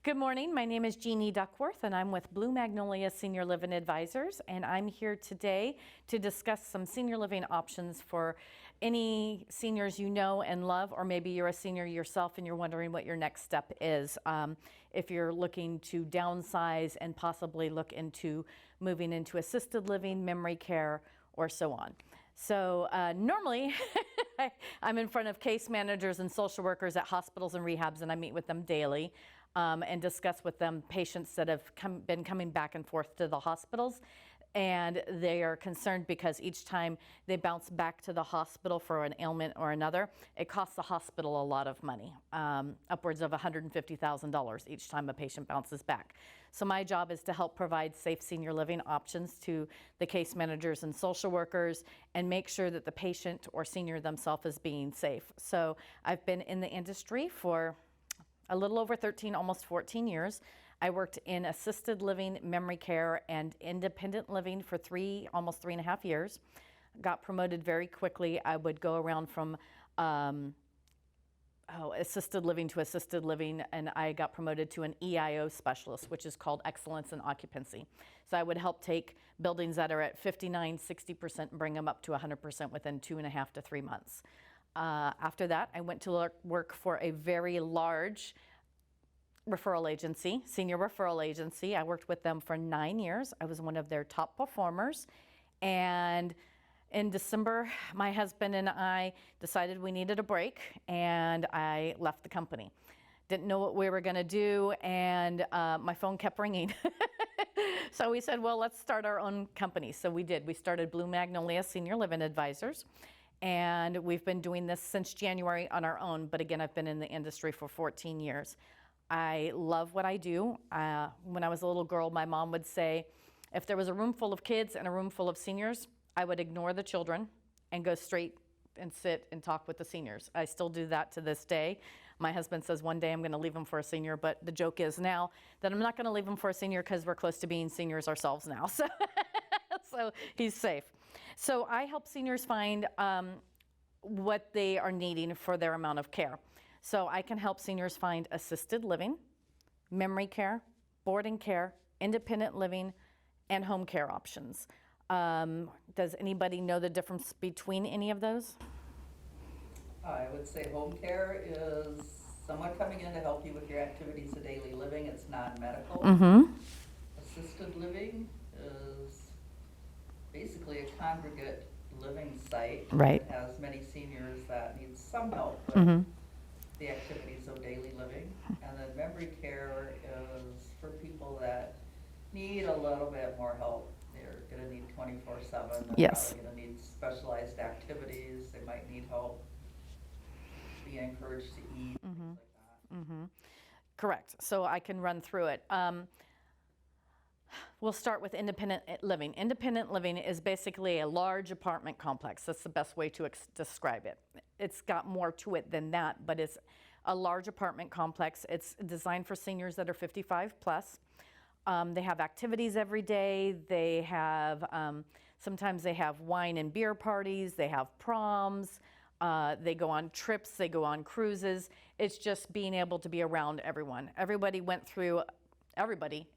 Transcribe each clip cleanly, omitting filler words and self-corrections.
Good morning, my name is Jeannie Duckworth and I'm with Blue Magnolia Senior Living Advisors, and I'm here today to discuss some senior living options for any seniors you know and love, or maybe you're a senior yourself and you're wondering what your next step is. If you're looking to downsize and possibly look into moving into assisted living, memory care, or so on. So normally I'm in front of case managers and social workers at hospitals and rehabs, and I meet with them daily. And discuss with them patients that have been coming back and forth to the hospitals, and they are concerned because each time they bounce back to the hospital for an ailment or another, it costs the hospital a lot of money, upwards of $150,000 each time a patient bounces back. So my job is to help provide safe senior living options to the case managers and social workers and make sure that the patient or senior themselves is being safe. So I've been in the industry for a little over 13, almost 14 years. I worked in assisted living, memory care, and independent living for almost 3.5 years. Got promoted very quickly. I would go around from assisted living to assisted living, and I got promoted to an EIO specialist, which is called Excellence in Occupancy. So I would help take buildings that are at 59, 60% and bring them up to 100% within 2.5 to 3 months. After that, I went to work for a very large referral agency, senior referral agency. I worked with them for 9 years. I was one of their top performers. And in December, my husband and I decided we needed a break, and I left the company. Didn't know what we were going to do, and my phone kept ringing. So we said, well, let's start our own company. So we did. We started Blue Magnolia Senior Living Advisors. And we've been doing this since January on our own, but again, I've been in the industry for 14 years. I love what I do. When I was a little girl, my mom would say, if there was a room full of kids and a room full of seniors, I would ignore the children and go straight and sit and talk with the seniors. I still do that to this day. My husband says one day I'm going to leave him for a senior, but the joke is now that I'm not going to leave him for a senior because we're close to being seniors ourselves now. So he's safe. So I help seniors find what they are needing for their amount of care. So I can help seniors find assisted living, memory care, boarding care, independent living, and home care options. Does anybody know the difference between any of those? I would say home care is someone coming in to help you with your activities of daily living. It's non-medical. Mm-hmm. Assisted living is basically a congregate living site. Right. It has many seniors that need some help with Mm-hmm. the activities of daily living. And then memory care is for people that need a little bit more help. They're going to need 24/7. They're Yes. probably going to need specialized activities. They might need help being encouraged to eat, Mm-hmm. things like that. Mm-hmm. Correct. So I can run through it. We'll start with independent living. Independent living is basically a large apartment complex. That's the best way to describe it. It's got more to it than that, but it's a large apartment complex. It's designed for seniors that are 55 plus. They have activities every day. They have, sometimes they have wine and beer parties. They have proms. They go on trips. They go on cruises. It's just being able to be around everyone. Everybody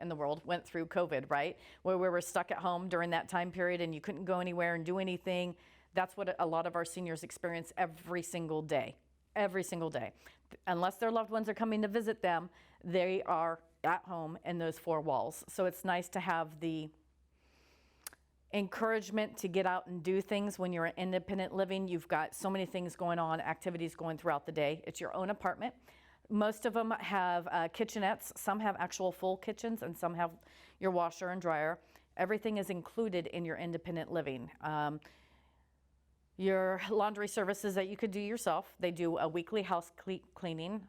in the world went through COVID, right? Where we were stuck at home during that time period and you couldn't go anywhere and do anything. That's what a lot of our seniors experience every single day. Every single day. Unless their loved ones are coming to visit them, they are at home in those four walls. So it's nice to have the encouragement to get out and do things when you're in independent living. You've got so many things going on, activities going throughout the day. It's your own apartment. Most of them have kitchenettes. Some have actual full kitchens, and some have your washer and dryer. Everything is included in your independent living. Your laundry services that you could do yourself. They do a weekly house cleaning.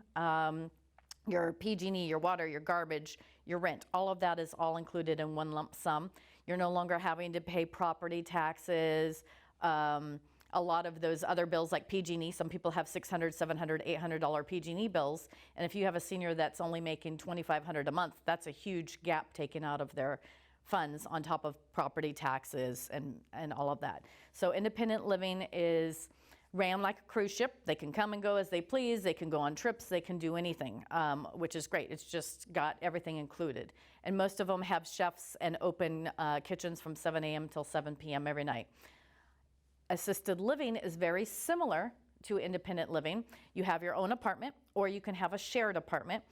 Your PG&E, your water, your garbage, your rent, all of that is all included in one lump sum. You're no longer having to pay property taxes, a lot of those other bills like PG&E. Some people have $600, $700, $800 PG&E bills, and if you have a senior that's only making $2,500 a month, that's a huge gap taken out of their funds on top of property taxes and all of that. So independent living is ran like a cruise ship. They can come and go as they please. They can go on trips. They can do anything, which is great. It's just got everything included. And most of them have chefs and open kitchens from 7 a.m. till 7 p.m. every night. Assisted living is very similar to independent living. You have your own apartment, or you can have a shared apartment.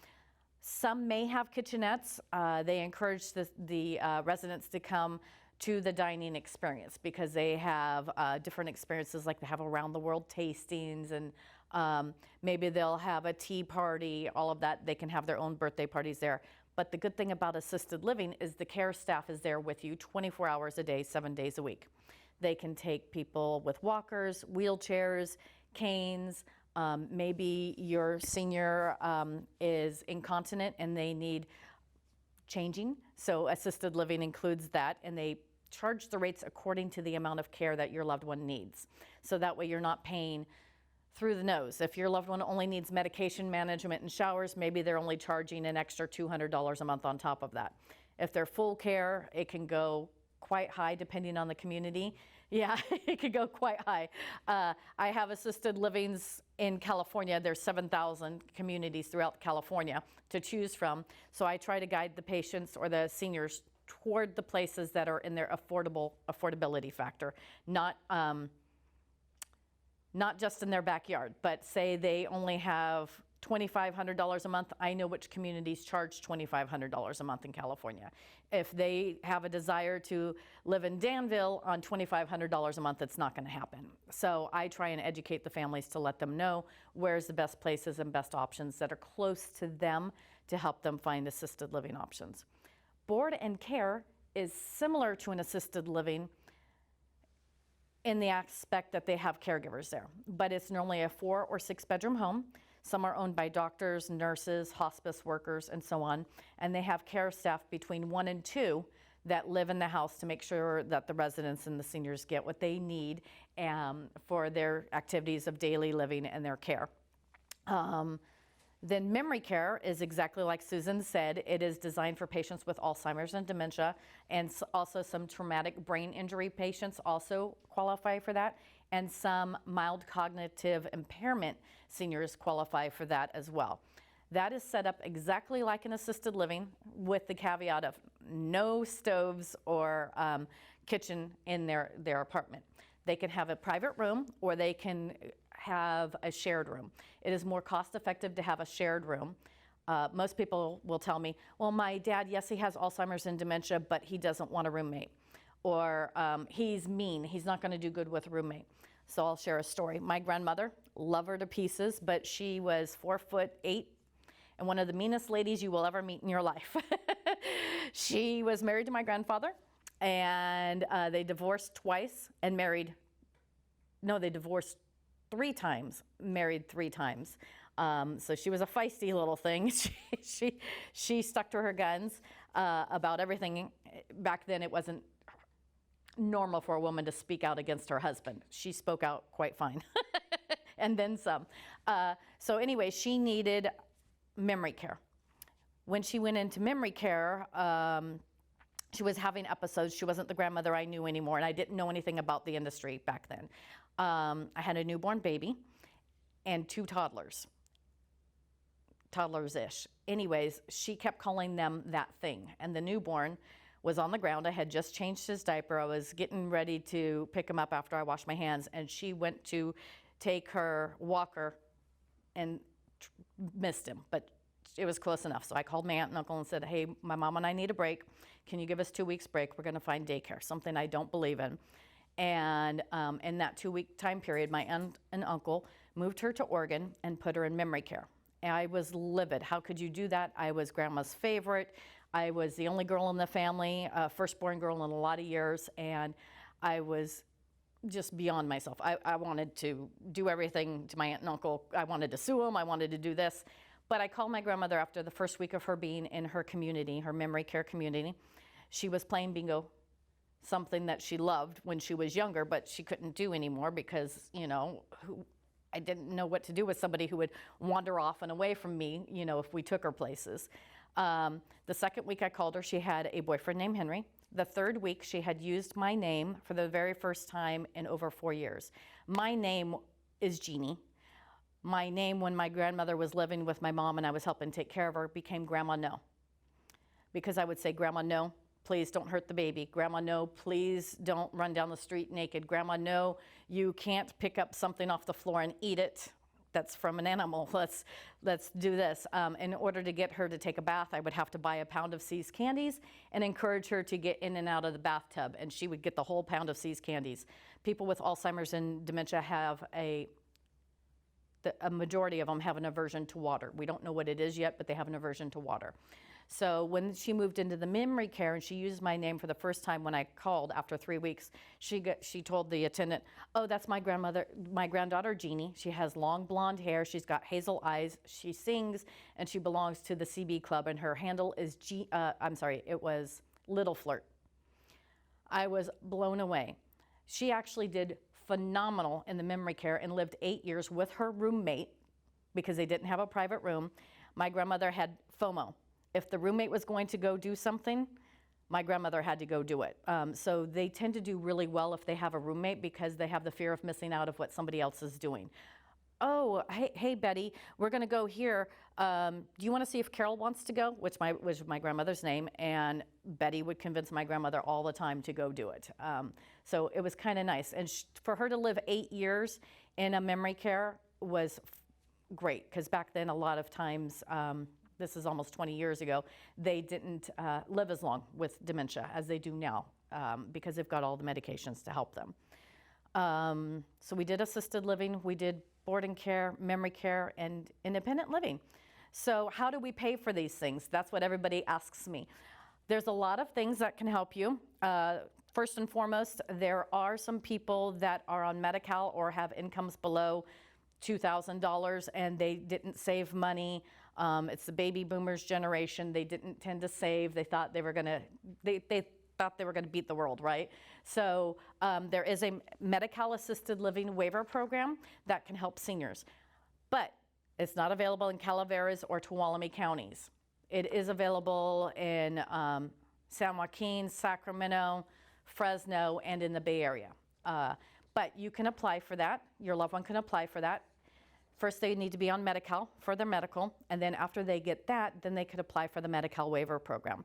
Some may have kitchenettes. They encourage the residents to come to the dining experience because they have different experiences, like they have around the world tastings, and maybe they'll have a tea party, all of that. They can have their own birthday parties there. But the good thing about assisted living is the care staff is there with you 24 hours a day, 7 days a week. They can take people with walkers, wheelchairs, canes. Maybe your senior is incontinent and they need changing. So assisted living includes that, and they charge the rates according to the amount of care that your loved one needs. So that way you're not paying through the nose. If your loved one only needs medication management and showers, maybe they're only charging an extra $200 a month on top of that. If they're full care, it can go quite high depending on the community. Yeah, it could go quite high. I have assisted livings in California. There's 7,000 communities throughout California to choose from. So I try to guide the patients or the seniors toward the places that are in their affordability factor, not just in their backyard, but say they only have $2,500 a month. I know which communities charge $2,500 a month in California. If they have a desire to live in Danville on $2,500 a month, it's not going to happen. So I try and educate the families to let them know where's the best places and best options that are close to them to help them find assisted living options. Board and care is similar to an assisted living in the aspect that they have caregivers there, but it's normally a 4 or 6 bedroom home. Some are owned by doctors, nurses, hospice workers, and so on, and they have care staff between 1 and 2 that live in the house to make sure that the residents and the seniors get what they need for their activities of daily living and their care. Then memory care is exactly like Susan said. It is designed for patients with Alzheimer's and dementia, and also some traumatic brain injury patients also qualify for that, and some mild cognitive impairment seniors qualify for that as well. That is set up exactly like an assisted living, with the caveat of no stoves or kitchen in their apartment. They can have a private room, or they can have a shared room. It is more cost effective to have a shared room. Most people will tell me, well, my dad, yes, he has Alzheimer's and dementia, but he doesn't want a roommate. Or he's mean, he's not gonna do good with a roommate. So I'll share a story. My grandmother, love her to pieces, but she was 4'8" and one of the meanest ladies you will ever meet in your life. She was married to my grandfather, and they divorced twice and married, no, they divorced 3 times, married 3 times. So she was a feisty little thing. She stuck to her guns about everything. Back then it wasn't normal for a woman to speak out against her husband. She spoke out quite fine, and then some. So anyway, she needed memory care. When she went into memory care, she was having episodes. She wasn't the grandmother I knew anymore, and I didn't know anything about the industry back then. I had a newborn baby and 2 toddlers-ish. Anyways, she kept calling them that thing, and the newborn was on the ground. I had just changed his diaper. I was getting ready to pick him up after I washed my hands, and she went to take her walker and missed him, but it was close enough. So I called my aunt and uncle and said, hey, my mom and I need a break. Can you give us 2 weeks break? We're gonna find daycare, something I don't believe in. And in that 2-week time period, my aunt and uncle moved her to Oregon and put her in memory care. And I was livid. How could you do that? I was grandma's favorite. I was the only girl in the family, firstborn girl in a lot of years, and I was just beyond myself. I wanted to do everything to my aunt and uncle. I wanted to sue them. I wanted to do this. But I called my grandmother after the first week of her being in her community, her memory care community. She was playing bingo, something that she loved when she was younger, but she couldn't do anymore because, you know, I didn't know what to do with somebody who would wander off and away from me, you know, if we took her places. The second week I called her, she had a boyfriend named Henry. The third week, she had used my name for the very first time in over 4 years. My name is Jeannie. My name when my grandmother was living with my mom and I was helping take care of her became Grandma No. Because I would say, Grandma No, please don't hurt the baby. Grandma No, please don't run down the street naked. Grandma No, you can't pick up something off the floor and eat it. That's from an animal. Let's do this. In order to get her to take a bath, I would have to buy a pound of See's candies and encourage her to get in and out of the bathtub, and she would get the whole pound of See's candies. People with Alzheimer's and dementia have a majority of them have an aversion to water. We don't know what it is yet, but they have an aversion to water. So when she moved into the memory care and she used my name for the first time when I called after 3 weeks, she told the attendant, oh, that's my granddaughter Jeannie. She has long blonde hair. She's got hazel eyes. She sings and she belongs to the CB Club and her handle is it was Little Flirt. I was blown away. She actually did phenomenal in the memory care and lived 8 years with her roommate because they didn't have a private room. My grandmother had FOMO. If the roommate was going to go do something, my grandmother had to go do it. So they tend to do really well if they have a roommate because they have the fear of missing out of what somebody else is doing. Oh, hey Betty, we're gonna go here. Do you wanna see if Carol wants to go? Which was my grandmother's name, and Betty would convince my grandmother all the time to go do it. So it was kind of nice. And for her to live 8 years in a memory care was great, because back then a lot of times, this is almost 20 years ago, they didn't live as long with dementia as they do now because they've got all the medications to help them. So we did assisted living, we did boarding care, memory care, and independent living. So how do we pay for these things? That's what everybody asks me. There's a lot of things that can help you. First and foremost, there are some people that are on Medi-Cal or have incomes below $2,000 and they didn't save money. It's the baby boomers generation. They didn't tend to save. They thought they were gonna, they thought they were gonna beat the world, right? So there is a Medi-Cal assisted living waiver program that can help seniors, but it's not available in Calaveras or Tuolumne counties. It is available in San Joaquin, Sacramento, Fresno, and in the Bay Area. But you can apply for that. Your loved one can apply for that. First, they need to be on Medi-Cal for their medical, and then after they get that, then they could apply for the Medi-Cal waiver program.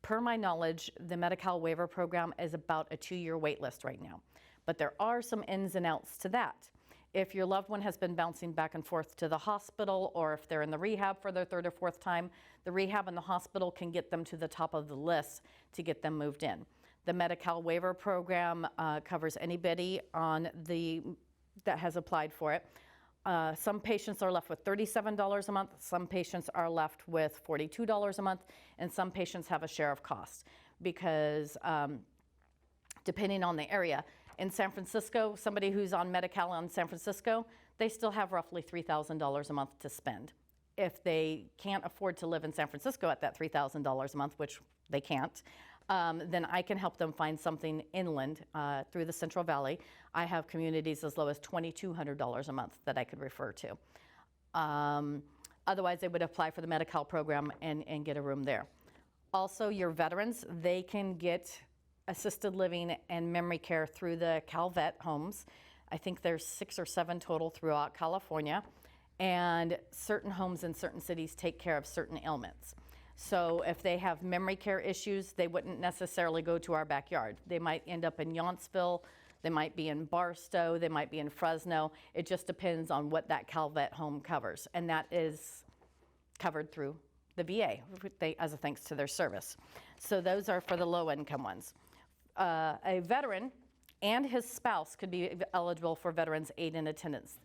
Per my knowledge, the Medi-Cal waiver program is about a 2-year wait list right now. But there are some ins and outs to that. If your loved one has been bouncing back and forth to the hospital, or if they're in the rehab for their 3rd or 4th time, the rehab and the hospital can get them to the top of the list to get them moved in. The Medi-Cal waiver program covers anybody that has applied for it. Some patients are left with $37 a month, some patients are left with $42 a month, and some patients have a share of cost because depending on the area. In San Francisco, somebody who's on Medi-Cal in San Francisco, they still have roughly $3,000 a month to spend. If they can't afford to live in San Francisco at that $3,000 a month, which they can't, then I can help them find something inland through the Central Valley. I have communities as low as $2,200 a month that I could refer to. Otherwise, they would apply for the Medi-Cal program and get a room there. Also, your veterans, they can get assisted living and memory care through the CalVet homes. I think there's 6 or 7 total throughout California, and certain homes in certain cities take care of certain ailments. So if they have memory care issues, they wouldn't necessarily go to our backyard. They might end up in Yountsville, they might be in Barstow, they might be in Fresno. It just depends on what that CalVet home covers, and that is covered through the VA as a thanks to their service. So those are for the low-income ones. A veteran and his spouse could be eligible for Veterans Aid and Attendance.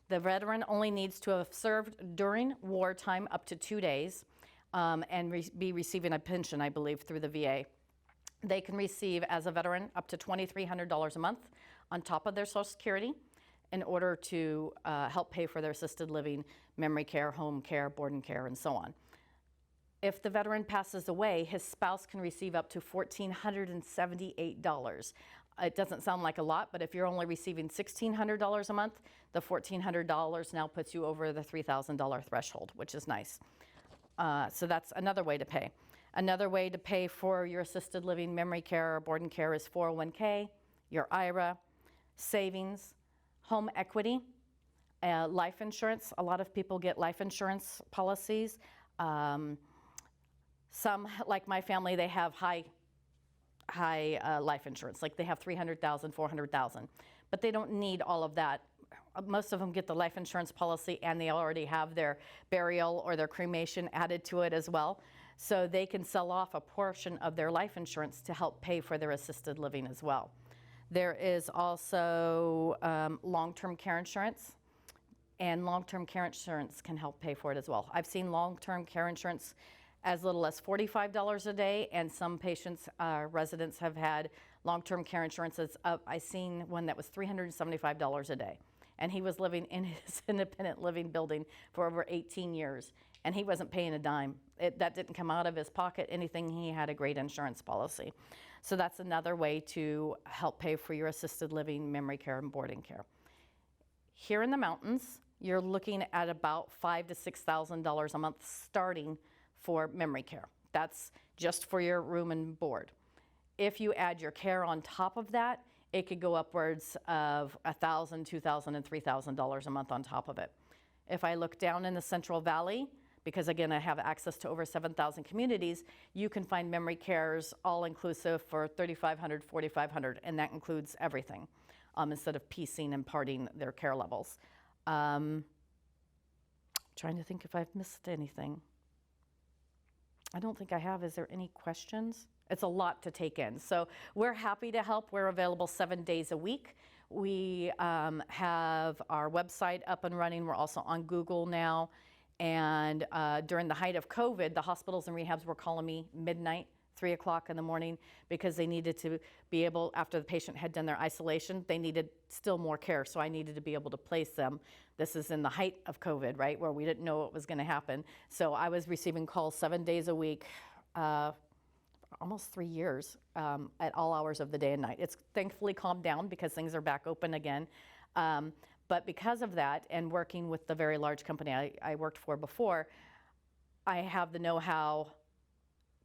The veteran only needs to have served during wartime up to 2 days and be receiving a pension, I believe, through the VA. They can receive, as a veteran, up to $2,300 a month on top of their Social Security in order to help pay for their assisted living, memory care, home care, boarding care, and so on. If the veteran passes away, his spouse can receive up to $1,478. It doesn't sound like a lot, but if you're only receiving $1,600 a month, the $1,400 now puts you over the $3,000 threshold, which is nice. So that's another way to pay. Another way to pay for your assisted living, memory care, or board and care is 401k, your IRA, savings, home equity, life insurance. A lot of people get life insurance policies. Some, like my family, they have high life insurance. Like they have 300,000, 400,000, but they don't need all of that. Most of them get the life insurance policy and they already have their burial or their cremation added to it as well. So they can sell off a portion of their life insurance to help pay for their assisted living as well. There is also long-term care insurance, and long-term care insurance can help pay for it as well. I've seen long-term care insurance as little as $45 a day, and some patients, residents have had long-term care insurance that's up. I seen one that was $375 a day, and he was living in his independent living building for over 18 years, and he wasn't paying a dime. That didn't come out of his pocket, anything. He had a great insurance policy. So that's another way to help pay for your assisted living, memory care, and boarding care. Here in the mountains, you're looking at about $5,000 to $6,000 a month starting for memory care. That's just for your room and board. If you add your care on top of that, it could go upwards of $1,000, $2,000, and $3,000 a month on top of it. If I look down in the Central Valley, because again, I have access to over 7,000 communities, you can find memory cares all inclusive for $3,500, $4,500, and that includes everything, instead of piecing and parting their care levels. Trying to think if I've missed anything. I don't think I have. Is there any questions? It's a lot to take in. So we're happy to help. We're available 7 days a week. We have our website up and running. We're also on Google now. And during the height of COVID, the hospitals and rehabs were calling me midnight, 3 o'clock in the morning, because they needed to be able, after the patient had done their isolation, they needed still more care. So I needed to be able to place them. This is in the height of COVID, right, where we didn't know what was going to happen. So I was receiving calls 7 days a week, almost 3 years, at all hours of the day and night. It's thankfully calmed down because things are back open again. But because of that, and working with the very large company I worked for before, I have the know-how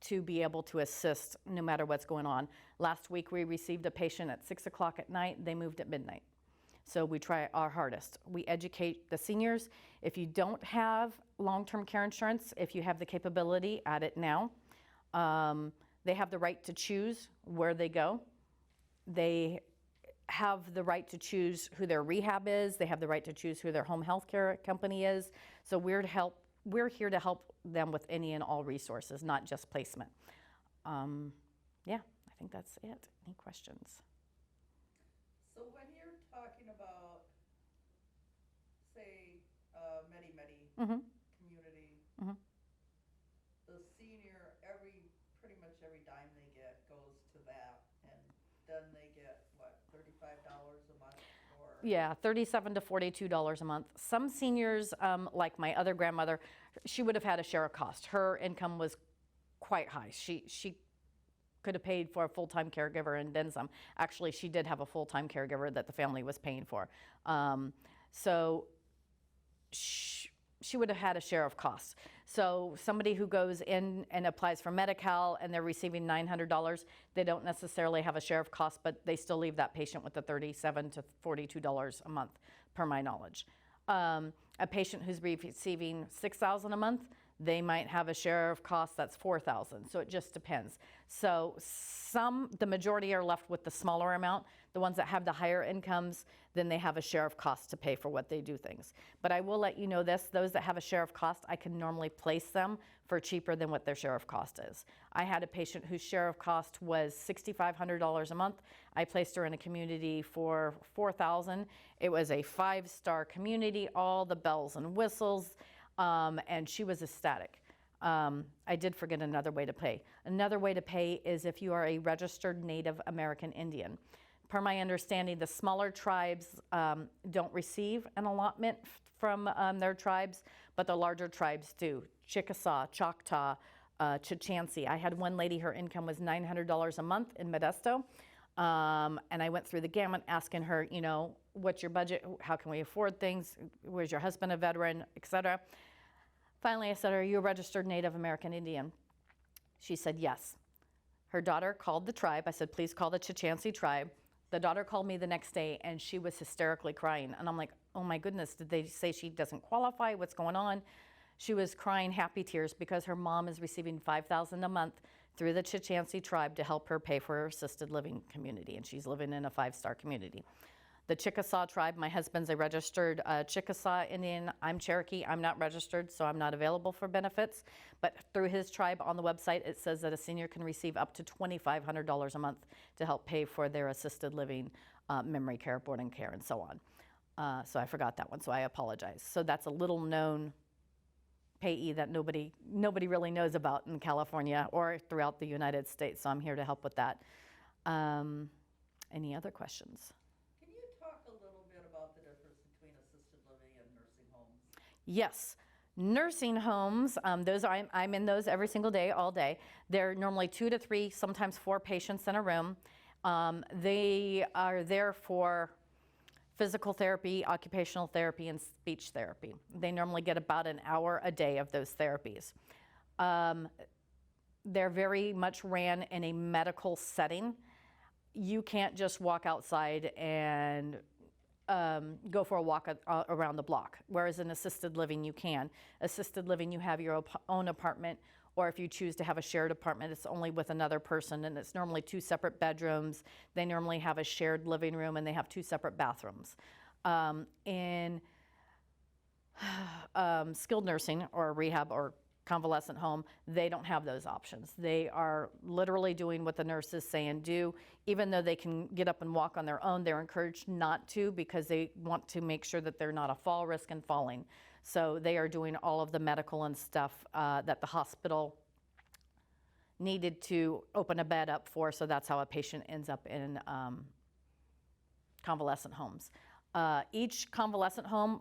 to be able to assist no matter what's going on. Last week we received a patient at 6 o'clock at night. They moved at midnight. So we try our hardest. We educate the seniors. If you don't have long-term care insurance, if you have the capability, add it now. They have the right to choose where they go. They have the right to choose who their rehab is. They have the right to choose who their home health care company is. So we're here to help them with any and all resources, not just placement. Yeah, I think that's it. Any questions? So when you're talking about, say, Medi community, the senior, pretty much every dime they get goes to that, and then they get, what, $35 a month? Or Yeah, $37 to $42 a month. Some seniors, like my other grandmother, she would have had a share of cost. Her income was quite high. She could have paid for a full-time caregiver and then some. Actually, she did have a full-time caregiver that the family was paying for. So she would have had a share of costs. So somebody who goes in and applies for Medi-Cal and they're receiving $900, they don't necessarily have a share of costs, but they still leave that patient with the $37 to $42 a month, per my knowledge. A patient who's receiving $6,000 a month, they might have a share of costs that's $4,000. So it just depends. So the majority are left with the smaller amount. The ones that have the higher incomes, then they have a share of cost to pay for what they do things. But I will let you know this, those that have a share of cost, I can normally place them for cheaper than what their share of cost is. I had a patient whose share of cost was $6,500 a month. I placed her in a community for $4,000. It was a 5-star community, all the bells and whistles, and she was ecstatic. I did forget another way to pay. Another way to pay is if you are a registered Native American Indian. Per my understanding, the smaller tribes don't receive an allotment from their tribes, but the larger tribes do. Chickasaw, Choctaw, Chichansi. I had one lady, her income was $900 a month in Modesto. And I went through the gamut asking her, you know, what's your budget? How can we afford things? Where's your husband a veteran, et cetera? Finally, I said, are you a registered Native American Indian? She said, yes. Her daughter called the tribe. I said, please call the Chichansi tribe. The daughter called me the next day, and she was hysterically crying. And I'm like, oh my goodness, did they say she doesn't qualify? What's going on? She was crying happy tears because her mom is receiving $5,000 a month through the Chichansi tribe to help her pay for her assisted living community, and she's living in a 5-star community. The Chickasaw tribe, my husband's a registered Chickasaw Indian. I'm Cherokee. I'm not registered, so I'm not available for benefits. But through his tribe on the website, it says that a senior can receive up to $2,500 a month to help pay for their assisted living, memory care, boarding care, and so on. So I forgot that one, so I apologize. So that's a little known payee that nobody really knows about in California or throughout the United States. So I'm here to help with that. Any other questions? Can you talk a little bit about the difference between assisted living and nursing homes? Yes. Nursing homes, I'm in those every single day, all day. They're normally 2 to 3, sometimes 4 patients in a room. They are there for physical therapy, occupational therapy, and speech therapy. They normally get about an hour a day of those therapies. They're very much ran in a medical setting. You can't just walk outside and go for a walk around the block, whereas in assisted living you can. Assisted living, you have your own apartment, or if you choose to have a shared apartment, it's only with another person, and it's normally 2 separate bedrooms. They normally have a shared living room, and they have 2 separate bathrooms. In skilled nursing or rehab or convalescent home, they don't have those options. They are literally doing what the nurses say and do. Even though they can get up and walk on their own, they're encouraged not to because they want to make sure that they're not a fall risk in falling. So they are doing all of the medical and stuff that the hospital needed to open a bed up for, so that's how a patient ends up in convalescent homes. Each convalescent home,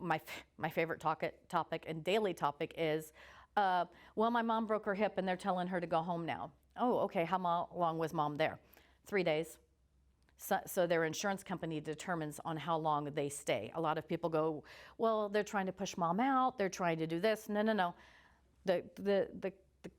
my favorite topic and daily topic is, well, my mom broke her hip and they're telling her to go home now. Oh, okay, how long was mom there? 3 days. So their insurance company determines on how long they stay. A lot of people go, well, they're trying to push mom out, they're trying to do this. No. The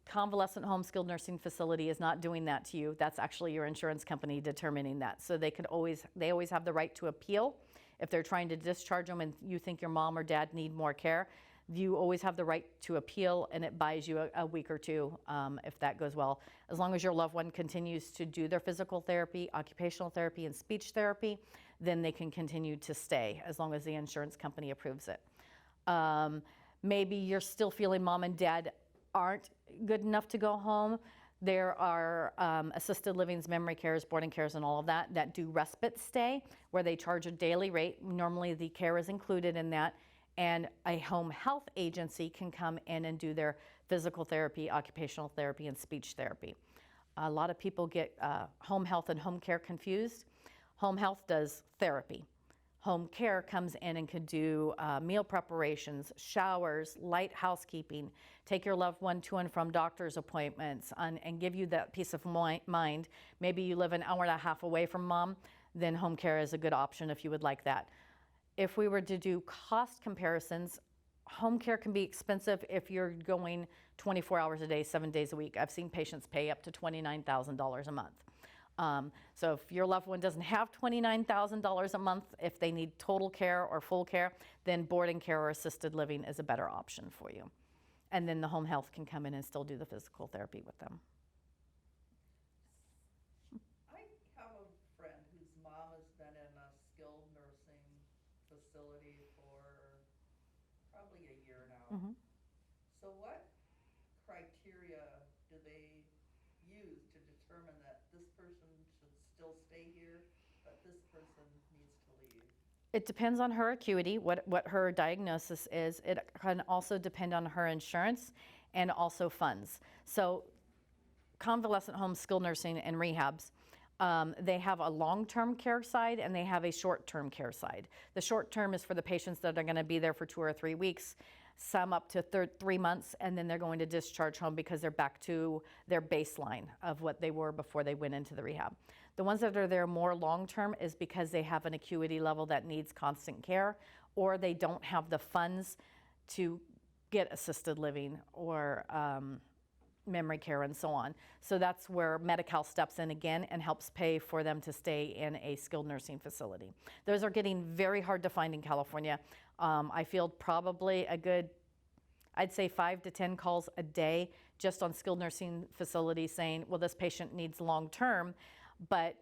convalescent home skilled nursing facility is not doing that to you. That's actually your insurance company determining that. So they always have the right to appeal. If they're trying to discharge them and you think your mom or dad need more care, you always have the right to appeal, and it buys you a week or 2 if that goes well. As long as your loved one continues to do their physical therapy, occupational therapy, and speech therapy, then they can continue to stay as long as the insurance company approves it. Maybe you're still feeling mom and dad aren't good enough to go home. There are assisted livings, memory cares, boarding cares, and all of that do respite stay, where they charge a daily rate. Normally the care is included in that, and a home health agency can come in and do their physical therapy, occupational therapy, and speech therapy. A lot of people get home health and home care confused. Home health does therapy. Home care comes in and can do meal preparations, showers, light housekeeping, take your loved one to and from doctor's appointments, and give you that peace of mind. Maybe you live an hour and a half away from mom, then home care is a good option if you would like that. If we were to do cost comparisons, home care can be expensive if you're going 24 hours a day, 7 days a week. I've seen patients pay up to $29,000 a month. So if your loved one doesn't have $29,000 a month, if they need total care or full care, then boarding care or assisted living is a better option for you. And then the home health can come in and still do the physical therapy with them. I have a friend whose mom has been in a skilled nursing facility for probably a year now. Mm-hmm. So what criteria do they use to determine that this person should still stay here, but this person needs to leave? It depends on her acuity, what her diagnosis is. It can also depend on her insurance and also funds. So convalescent homes, skilled nursing, and rehabs, they have a long-term care side and they have a short-term care side. The short-term is for the patients that are going to be there for 2 or 3 weeks, some up to 3 months, and then they're going to discharge home because they're back to their baseline of what they were before they went into the rehab. The ones that are there more long-term is because they have an acuity level that needs constant care, or they don't have the funds to get assisted living or memory care and so on. So that's where Medi-Cal steps in again and helps pay for them to stay in a skilled nursing facility. Those are getting very hard to find in California. I field probably a good, I'd say 5 to 10 calls a day just on skilled nursing facilities saying, well, this patient needs long-term, but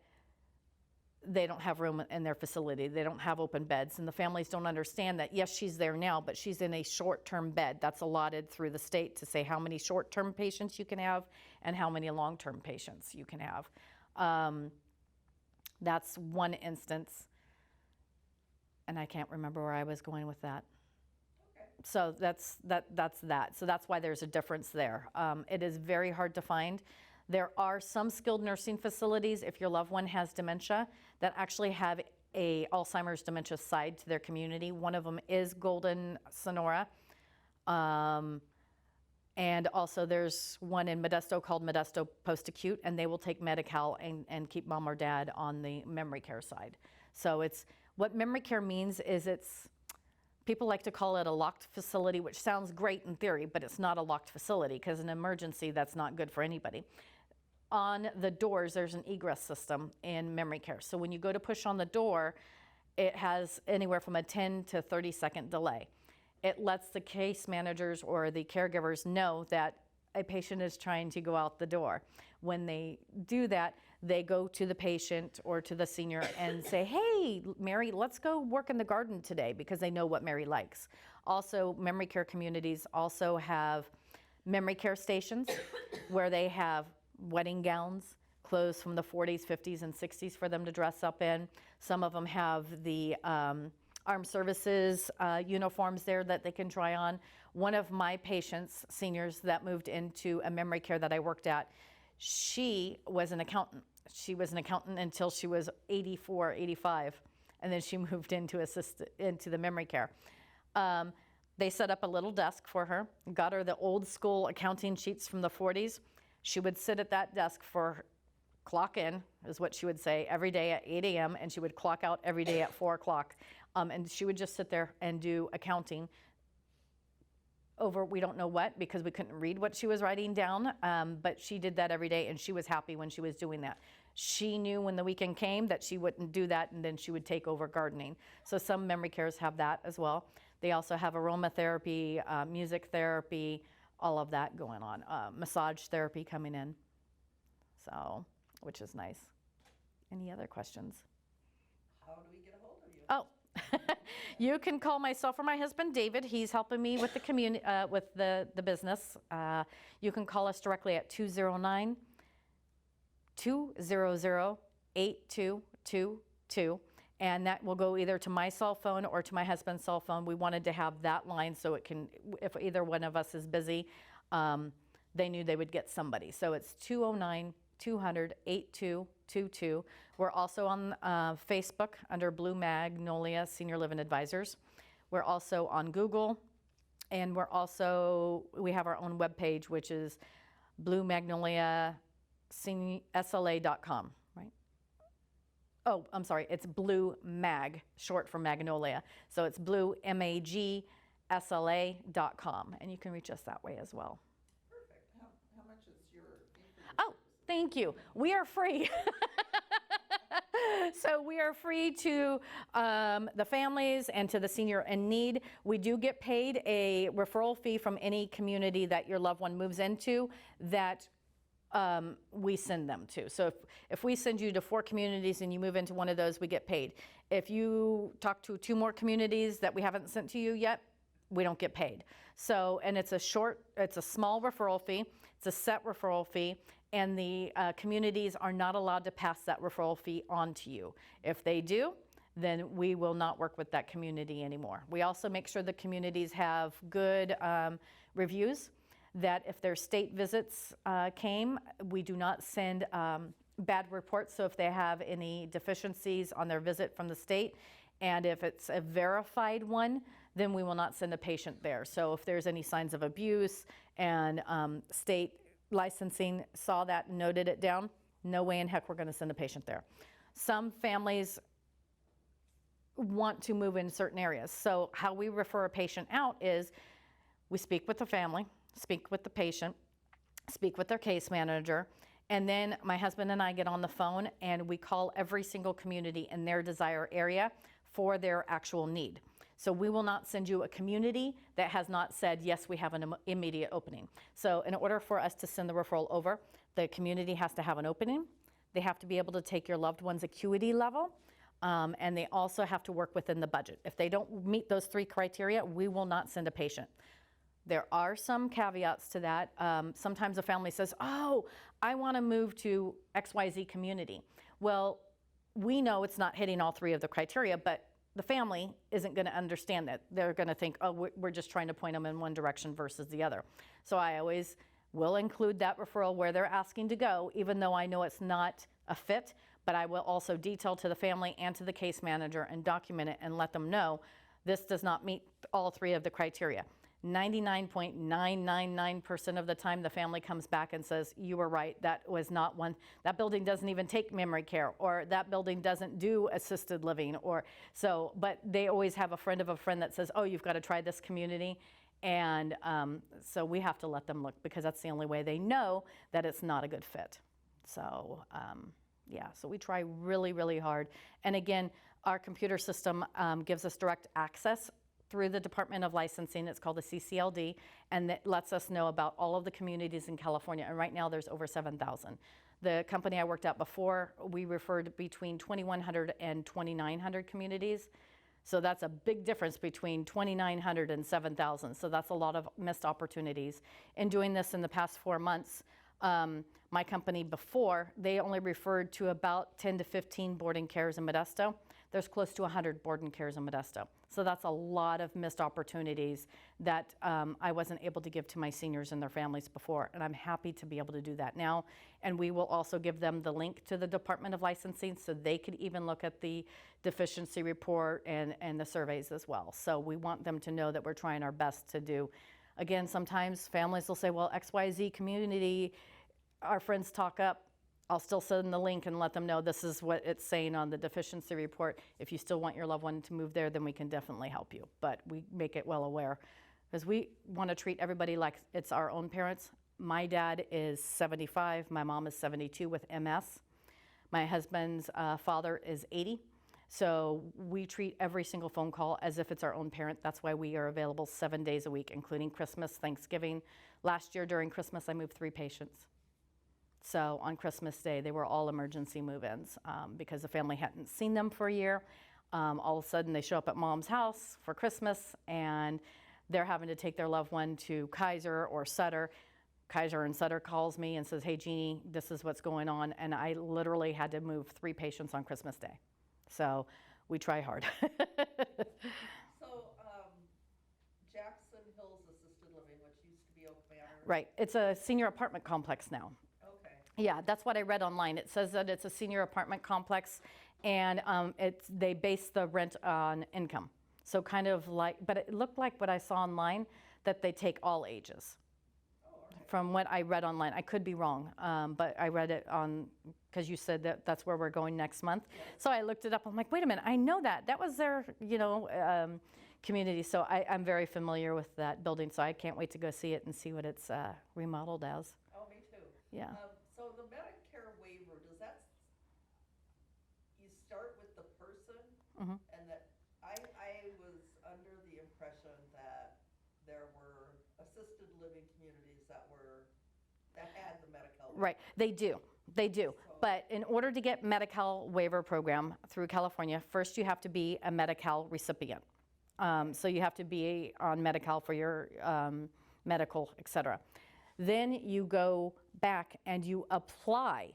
they don't have room in their facility. They don't have open beds, and the families don't understand that, yes, she's there now, but she's in a short-term bed. That's allotted through the state to say how many short-term patients you can have and how many long-term patients you can have. That's one instance, and I can't remember where I was going with that. Okay. So that's that. So that's why there's a difference there. It is very hard to find. There are some skilled nursing facilities, if your loved one has dementia, that actually have a Alzheimer's dementia side to their community. One of them is Golden, Sonora. And also there's one in Modesto called Modesto Post-Acute, and they will take Medi-Cal and keep mom or dad on the memory care side. So it's, what memory care means is people like to call it a locked facility, which sounds great in theory, but it's not a locked facility because in an emergency, that's not good for anybody. On the doors, there's an egress system in memory care. So when you go to push on the door, it has anywhere from a 10 to 30 second delay. It lets the case managers or the caregivers know that a patient is trying to go out the door. When they do that, they go to the patient or to the senior and say, hey, Mary, let's go work in the garden today, because they know what Mary likes. Also, memory care communities also have memory care stations where they have wedding gowns, clothes from the 40s, 50s, and 60s for them to dress up in. Some of them have the armed services uniforms there that they can try on. One of my patients, seniors that moved into a memory care that I worked at, she was an accountant. She was an accountant until she was 84, 85, and then she moved into the memory care. They set up a little desk for her, got her the old school accounting sheets from the 40s. She would sit at that desk for clock in, is what she would say, every day at 8 a.m., and she would clock out every day at 4 o'clock. And she would just sit there and do accounting over we don't know what, because we couldn't read what she was writing down, but she did that every day, and she was happy when she was doing that. She knew when the weekend came that she wouldn't do that, and then she would take over gardening. So some memory cares have that as well. They also have aromatherapy, music therapy, all of that going on. Massage therapy coming in, so, which is nice. Any other questions? How do we get a hold of you? Oh, you can call myself or my husband, David. He's helping me with the with the business. You can call us directly at 209-200-8222, and that will go either to my cell phone or to my husband's cell phone. We wanted to have that line so it can, if either one of us is busy, they knew they would get somebody. So it's 209-200-8222. We're also on Facebook under Blue Magnolia Senior Living Advisors. We're also on Google, and we have our own webpage, which is bluemagnoliasla.com, right? Oh, I'm sorry, it's Blue Mag, short for Magnolia. So it's bluemagsla.com, and you can reach us that way as well. Perfect. How much is your fee for your Oh, thank you. We are free. So we are free to the families and to the senior in need. We do get paid a referral fee from any community that your loved one moves into that we send them to. So if we send you to 4 communities and you move into one of those, we get paid. If you talk to 2 more communities that we haven't sent to you yet, we don't get paid. So, and it's a small referral fee. It's a set referral fee, and the communities are not allowed to pass that referral fee on to you. If they do, then we will not work with that community anymore. We also make sure the communities have good reviews, that if their state visits came, we do not send bad reports. So if they have any deficiencies on their visit from the state, and if it's a verified one, then we will not send a patient there. So if there's any signs of abuse and state licensing saw that and noted it down, no way in heck we're going to send a patient there. Some families want to move in certain areas. So how we refer a patient out is We speak with the family, speak with the patient, speak with their case manager, and then my husband and I get on the phone and we call every single community in their desire area for their actual need. So we will not send you a community that has not said, yes, we have an immediate opening. So in order for us to send the referral over, the community has to have an opening. They have to be able to take your loved one's acuity level, and they also have to work within the budget. If they don't meet those 3 criteria, we will not send a patient. There are some caveats to that. Sometimes a family says, oh, I want to move to XYZ community. Well, we know it's not hitting all 3 of the criteria, but the family isn't going to understand that. They're going to think, oh, we're just trying to point them in one direction versus the other. So I always will include that referral where they're asking to go, even though I know it's not a fit, but I will also detail to the family and to the case manager and document it and let them know this does not meet all 3 of the criteria. 99.999% of the time, the family comes back and says, you were right, that was not one, that building doesn't even take memory care, or that building doesn't do assisted living, or so, but they always have a friend of a friend that says, oh, you've got to try this community. And so we have to let them look, because that's the only way they know that it's not a good fit. So yeah, so we try really, really hard. And again, our computer system gives us direct access through the Department of Licensing. It's called the CCLD, and that lets us know about all of the communities in California. And right now there's over 7,000. The company I worked at before, we referred between 2,100 and 2,900 communities. So that's a big difference between 2,900 and 7,000. So that's a lot of missed opportunities. In doing this in the past 4 months, my company before, they only referred to about 10 to 15 boarding cares in Modesto. There's close to 100 boarding cares in Modesto. So that's a lot of missed opportunities that I wasn't able to give to my seniors and their families before. And I'm happy to be able to do that now. And we will also give them the link to the Department of Licensing so they could even look at the deficiency report and the surveys as well. So we want them to know that we're trying our best to do. Again, sometimes families will say, well, XYZ community, our friends talk up. I'll still send the link and let them know this is what it's saying on the deficiency report. If you still want your loved one to move there, then we can definitely help you. But we make it well aware, because we want to treat everybody like it's our own parents. My dad is 75. My mom is 72 with MS. My husband's father is 80. So we treat every single phone call as if it's our own parent. That's why we are available 7 days a week, including Christmas, Thanksgiving. Last year during Christmas, I moved 3 patients. So on Christmas Day, they were all emergency move-ins because the family hadn't seen them for a year. All of a sudden, they show up at mom's house for Christmas, and they're having to take their loved one to Kaiser or Sutter. Kaiser and Sutter calls me and says, hey, Jeannie, this is what's going on. And I literally had to move 3 patients on Christmas Day. So we try hard. So Jackson Hills Assisted Living, which used to be Oak Manor. Right. It's a senior apartment complex now. Yeah, that's what I read online. It says that it's a senior apartment complex, and they base the rent on income. So kind of like, but it looked like what I saw online, that they take all ages. Oh, all right. From what I read online. I could be wrong, but I read it on, because you said that that's where we're going next month. Yes. So I looked it up. I'm like, wait a minute, I know that. That was their, community. So I'm very familiar with that building, so I can't wait to go see it and see what it's remodeled as. Oh, me too. Yeah. So the Medicare waiver, does that, you start with the person? Mhm. And that, I was under the impression that there were assisted living communities that had the Medi-Cal waiver. Right, they do. So- But in order to get Medi-Cal waiver program through California, first you have to be a Medi-Cal recipient. So you have to be on Medi-Cal for your medical, et cetera. Then you go back and you apply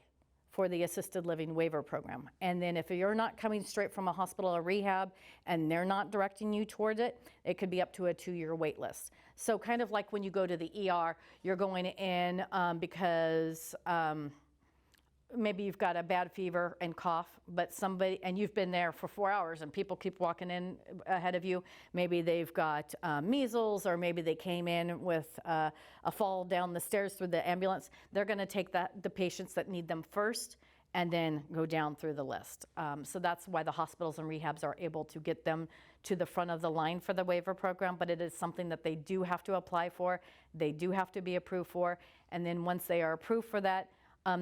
for the assisted living waiver program. And then if you're not coming straight from a hospital or rehab and they're not directing you toward it, it could be up to a 2-year wait list. So kind of like when you go to the ER, you're going in because maybe you've got a bad fever and cough, but and you've been there for 4 hours and people keep walking in ahead of you. Maybe they've got measles, or maybe they came in with a fall down the stairs through the ambulance. They're gonna take the patients that need them first, and then go down through the list. So that's why the hospitals and rehabs are able to get them to the front of the line for the waiver program, but it is something that they do have to apply for, they do have to be approved for, and then once they are approved for that,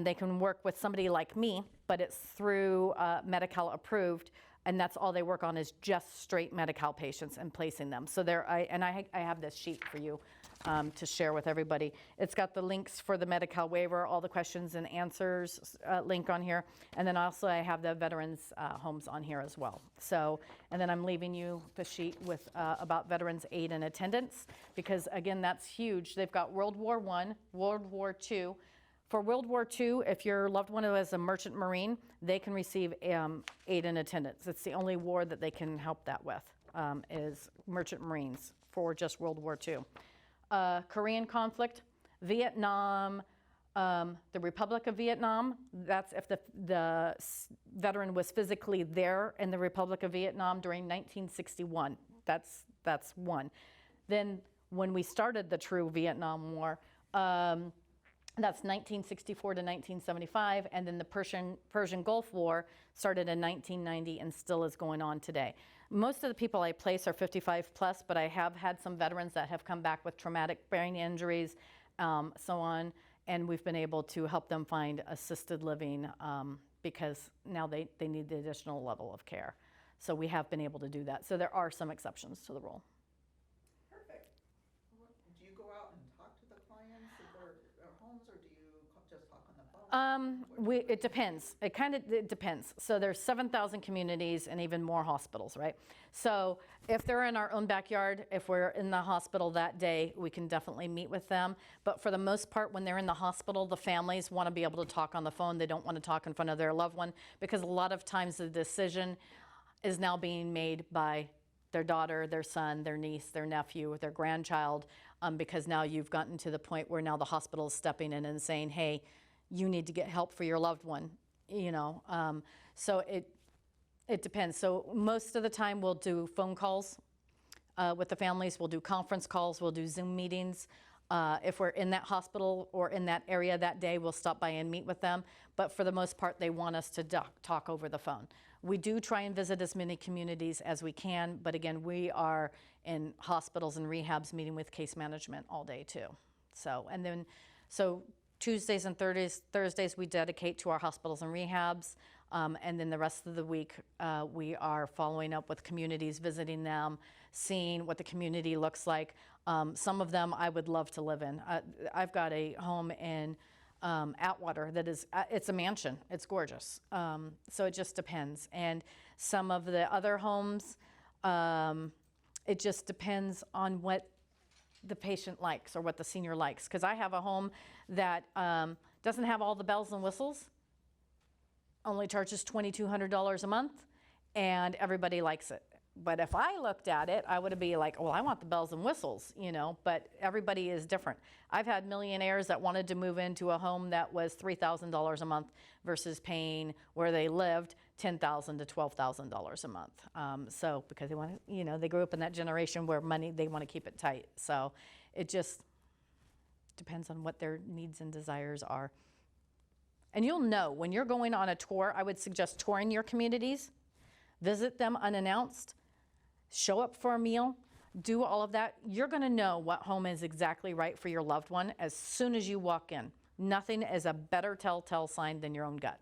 they can work with somebody like me, but it's through Medi-Cal approved, and that's all they work on is just straight Medi-Cal patients and placing them. So I have this sheet for you to share with everybody. It's got the links for the Medi-Cal waiver, all the questions and answers link on here, and then also I have the veterans homes on here as well. So, and then I'm leaving you the sheet with about veterans aid and attendance, because again, that's huge. They've got World War I, World War II. For World War II, if your loved one was a merchant marine, they can receive aid and attendance. It's the only war that they can help that with, is merchant marines for just World War II. Korean conflict, Vietnam, the Republic of Vietnam, that's if the veteran was physically there in the Republic of Vietnam during 1961. That's one. Then when we started the true Vietnam War, that's 1964 to 1975, and then the Persian Gulf War started in 1990 and still is going on today. Most of the people I place are 55 plus, but I have had some veterans that have come back with traumatic brain injuries, so on, and we've been able to help them find assisted living because now they need the additional level of care. So we have been able to do that. So there are some exceptions to the rule. Perfect. Do you go out and talk to the clients at their homes, or do you just talk on the phone? It depends. It depends. So there's 7,000 communities and even more hospitals, right? So if they're in our own backyard, if we're in the hospital that day, we can definitely meet with them. But for the most part, when they're in the hospital, the families want to be able to talk on the phone. They don't want to talk in front of their loved one, because a lot of times the decision is now being made by their daughter, their son, their niece, their nephew, their grandchild, because now you've gotten to the point where now the hospital is stepping in and saying, hey, you need to get help for your loved one, you know. So it depends. So most of the time we'll do phone calls with the families, we'll do conference calls, we'll do Zoom meetings. If we're in that hospital or in that area that day, we'll stop by and meet with them. But for the most part, they want us to talk over the phone. We do try and visit as many communities as we can, but again, we are in hospitals and rehabs meeting with case management all day too. So, and then, so Tuesdays and Thursdays we dedicate to our hospitals and rehabs, and then the rest of the week we are following up with communities, visiting them, seeing what the community looks like. Some of them I would love to live in. I've got a home in Atwater that is, it's a mansion, it's gorgeous. So it just depends. And some of the other homes, it just depends on what the patient likes or what the senior likes. Because I have a home that doesn't have all the bells and whistles, only charges $2,200 a month, and everybody likes it. But if I looked at it, I would be like, well, I want the bells and whistles, you know, but everybody is different. I've had millionaires that wanted to move into a home that was $3,000 a month versus paying where they lived $10,000 to $12,000 a month. So because they want to, you know, they grew up in that generation where money, they want to keep it tight. So it just depends on what their needs and desires are. And you'll know when you're going on a tour, I would suggest touring your communities, visit them unannounced, show up for a meal, do all of that. You're going to know what home is exactly right for your loved one as soon as you walk in. Nothing is a better telltale sign than your own gut.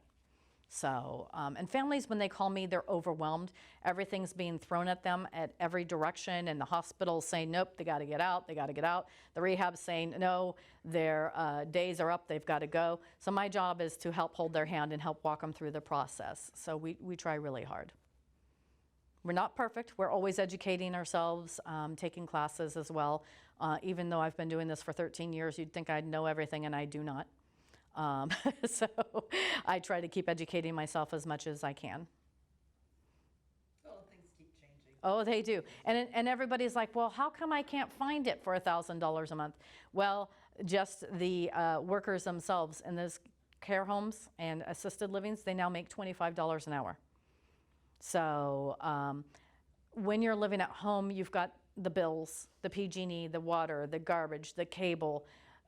So, and families, when they call me, they're overwhelmed. Everything's being thrown at them at every direction, and the hospital's saying, nope, they got to get out, they got to get out. The rehab's saying, no, their days are up, they've got to go. So my job is to help hold their hand and help walk them through the process. So we try really hard. We're not perfect. We're always educating ourselves, taking classes as well. Even though I've been doing this for 13 years, you'd think I'd know everything, and I do not. So I try to keep educating myself as much as I can. Well, things keep changing. Oh, they do. And everybody's like, well, how come I can't find it for $1,000 a month? Well, just the workers themselves in those care homes and assisted livings, they now make $25 an hour. So when you're living at home, you've got the bills, the PG&E, the water, the garbage, the cable,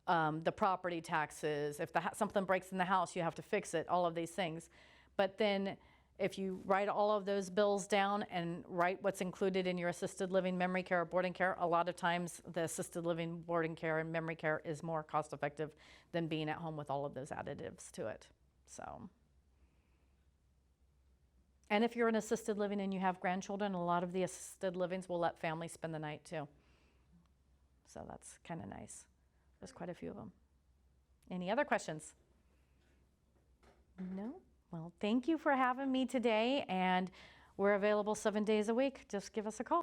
the property taxes. If something breaks in the house, you have to fix it, all of these things. But then if you write all of those bills down and write what's included in your assisted living, memory care, or boarding care, a lot of times the assisted living, boarding care, and memory care is more cost effective than being at home with all of those additives to it. So, and if you're in assisted living and you have grandchildren, a lot of the assisted livings will let families spend the night too. So that's kind of nice. There's quite a few of them. Any other questions? No? Well, thank you for having me today, and we're available 7 days a week. Just give us a call.